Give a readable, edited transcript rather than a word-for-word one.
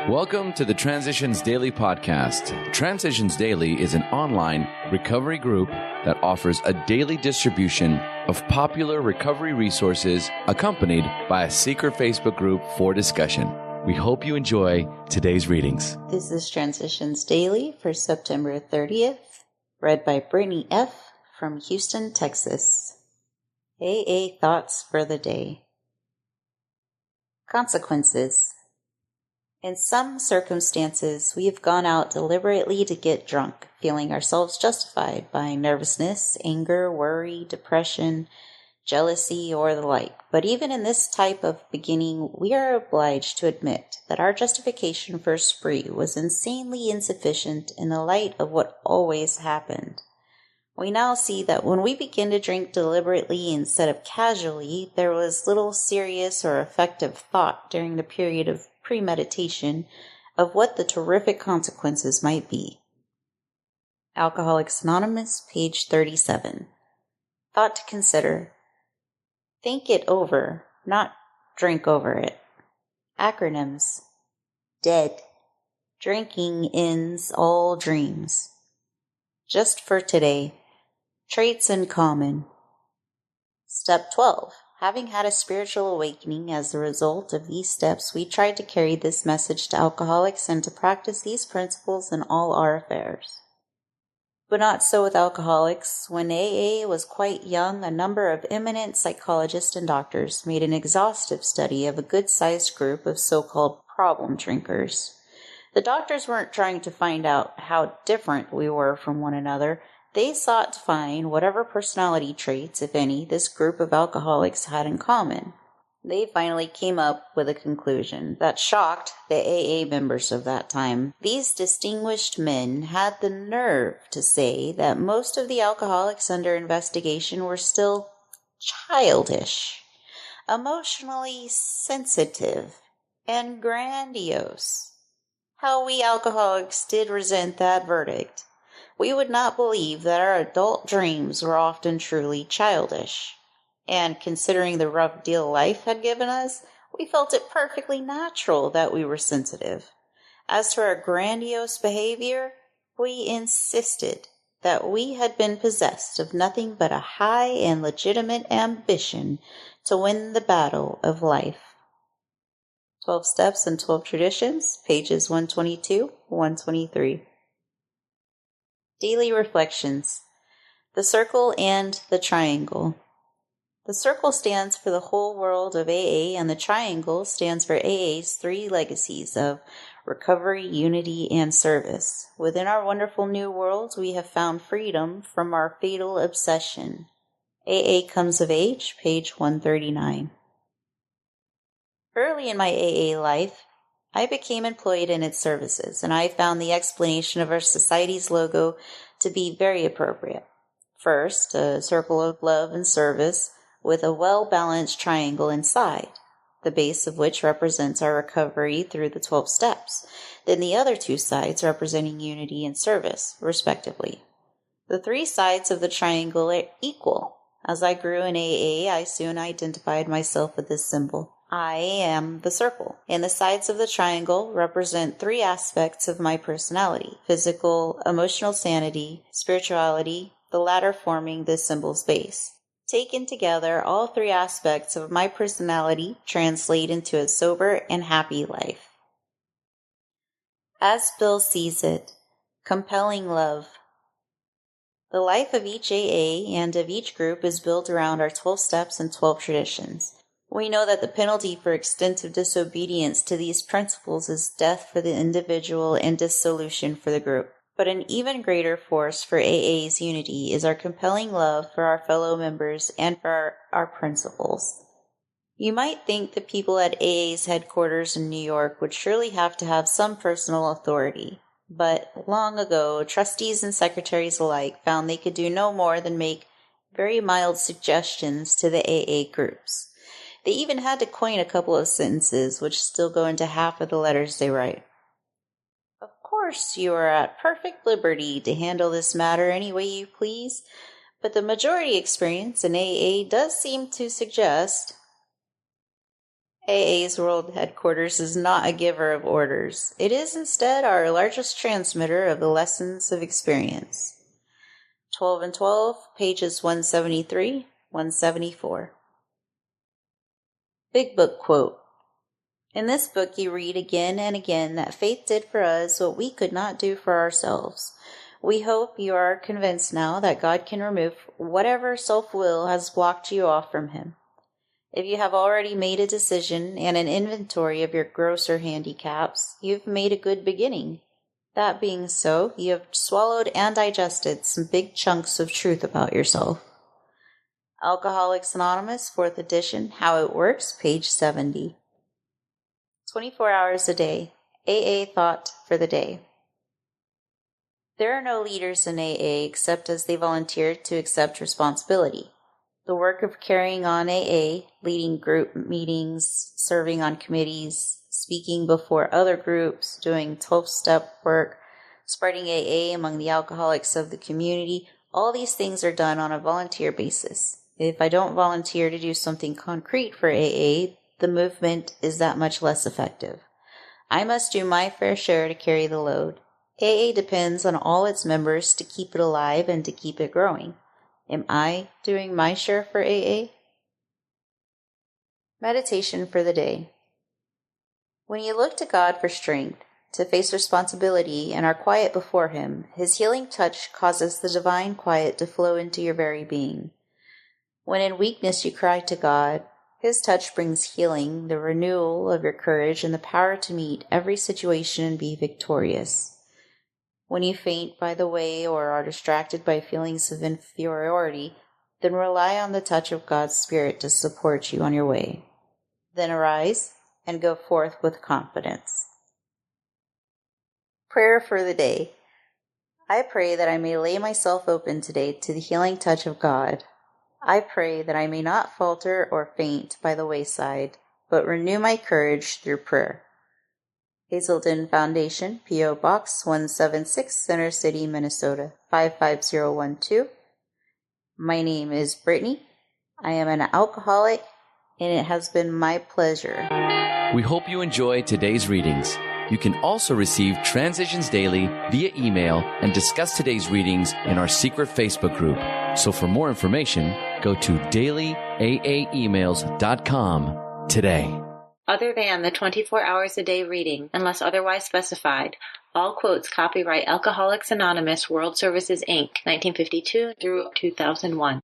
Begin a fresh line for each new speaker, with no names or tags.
Welcome to the Transitions Daily podcast. Transitions Daily is an online recovery group that offers a daily distribution of popular recovery resources accompanied by a secret Facebook group for discussion. We hope you enjoy today's readings.
This is Transitions Daily for September 30th, read by Brittany F. from Houston, Texas. AA Thoughts for the Day. Consequences. In some circumstances, we have gone out deliberately to get drunk, feeling ourselves justified by nervousness, anger, worry, depression, jealousy, or the like. But even in this type of beginning, we are obliged to admit that our justification for a spree was insanely insufficient in the light of what always happened. We now see that when we begin to drink deliberately instead of casually, there was little serious or effective thought during the period of premeditation of what the terrific consequences might be. Alcoholics Anonymous, page 37. Thought to consider. Think it over, not drink over it. Acronyms. DEAD. Drinking ends all dreams. Just for today. Traits in common. Step 12. Having had a spiritual awakening as a result of these steps, we tried to carry this message to alcoholics and to practice these principles in all our affairs. But not so with alcoholics. When AA was quite young, a number of eminent psychologists and doctors made an exhaustive study of a good-sized group of so-called problem drinkers. The doctors weren't trying to find out how different we were from one another. They sought to find whatever personality traits, if any, this group of alcoholics had in common. They finally came up with a conclusion that shocked the AA members of that time. These distinguished men had the nerve to say that most of the alcoholics under investigation were still childish, emotionally sensitive, and grandiose. How we alcoholics did resent that verdict. We would not believe that our adult dreams were often truly childish. And considering the rough deal life had given us, we felt it perfectly natural that we were sensitive. As to our grandiose behavior, we insisted that we had been possessed of nothing but a high and legitimate ambition to win the battle of life. 12 Steps and 12 Traditions, pages 122, 123. Daily Reflections. The Circle and the Triangle. The circle stands for the whole world of AA, and the triangle stands for AA's three legacies of recovery, unity, and service. Within our wonderful new world, we have found freedom from our fatal obsession. AA Comes of Age, page 139. Early in my AA life, I became employed in its services, and I found the explanation of our society's logo to be very appropriate. First, a circle of love and service with a well-balanced triangle inside, the base of which represents our recovery through the 12 steps, then the other two sides representing unity and service, respectively. The three sides of the triangle are equal. As I grew in AA, I soon identified myself with this symbol. I am the circle, and the sides of the triangle represent three aspects of my personality: physical, emotional sanity, spirituality, the latter forming this symbol's base. Taken together, all three aspects of my personality translate into a sober and happy life. As Bill sees it, compelling love. The life of each AA and of each group is built around our 12 steps and 12 traditions. We know that the penalty for extensive disobedience to these principles is death for the individual and dissolution for the group. But an even greater force for AA's unity is our compelling love for our fellow members and for our principles. You might think the people at AA's headquarters in New York would surely have to have some personal authority. But long ago, trustees and secretaries alike found they could do no more than make very mild suggestions to the AA groups. They even had to coin a couple of sentences, which still go into half of the letters they write. Of course, you are at perfect liberty to handle this matter any way you please, but the majority experience in AA does seem to suggest AA's world headquarters is not a giver of orders. It is instead our largest transmitter of the lessons of experience. 12 and 12, pages 173, 174. Big Book Quote. In this book you read again and again that faith did for us what we could not do for ourselves. We hope you are convinced now that God can remove whatever self-will has blocked you off from Him. If you have already made a decision and an inventory of your grosser handicaps, you've made a good beginning. That being so, you have swallowed and digested some big chunks of truth about yourself. Alcoholics Anonymous, 4th edition, How It Works, page 70. 24 hours a day. AA thought for the day. There are no leaders in AA except as they volunteered to accept responsibility. The work of carrying on AA, leading group meetings, serving on committees, speaking before other groups, doing 12-step work, spreading AA among the alcoholics of the community, all these things are done on a volunteer basis. If I don't volunteer to do something concrete for AA, the movement is that much less effective. I must do my fair share to carry the load. AA depends on all its members to keep it alive and to keep it growing. Am I doing my share for AA? Meditation for the day. When you look to God for strength, to face responsibility, and are quiet before Him, His healing touch causes the divine quiet to flow into your very being. When in weakness you cry to God, His touch brings healing, the renewal of your courage, and the power to meet every situation and be victorious. When you faint by the way or are distracted by feelings of inferiority, then rely on the touch of God's Spirit to support you on your way. Then arise and go forth with confidence. Prayer for the day. I pray that I may lay myself open today to the healing touch of God. I pray that I may not falter or faint by the wayside, but renew my courage through prayer. Hazelden Foundation, P.O. Box 176, Center City, Minnesota, 55012. My name is Brittany. I am an alcoholic, and it has been my pleasure.
We hope you enjoy today's readings. You can also receive Transitions Daily via email and discuss today's readings in our secret Facebook group. So for more information, go to dailyaaemails.com today.
Other than the 24 hours a day reading, unless otherwise specified, all quotes copyright Alcoholics Anonymous World Services, Inc., 1952 through 2001.